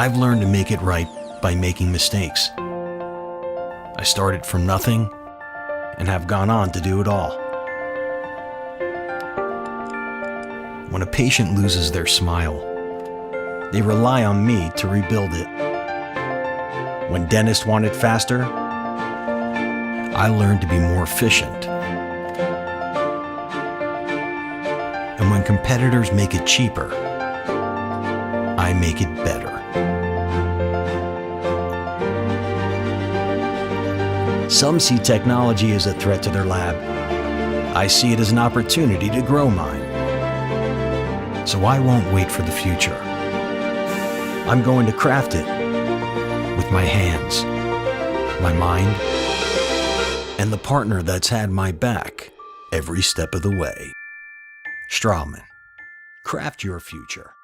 I've learned to make it right by making mistakes. I started from nothing and have gone on to do it all. When a patient loses their smile, they rely on me to rebuild it. When dentists want it faster, I learned to be more efficient. And when competitors make it cheaper, I make it better. Some see technology as a threat to their lab. I see it as an opportunity to grow mine. So I won't wait for the future. I'm going to craft it with my hands, my mind, and the partner that's had my back every step of the way. Straumann, craft your future.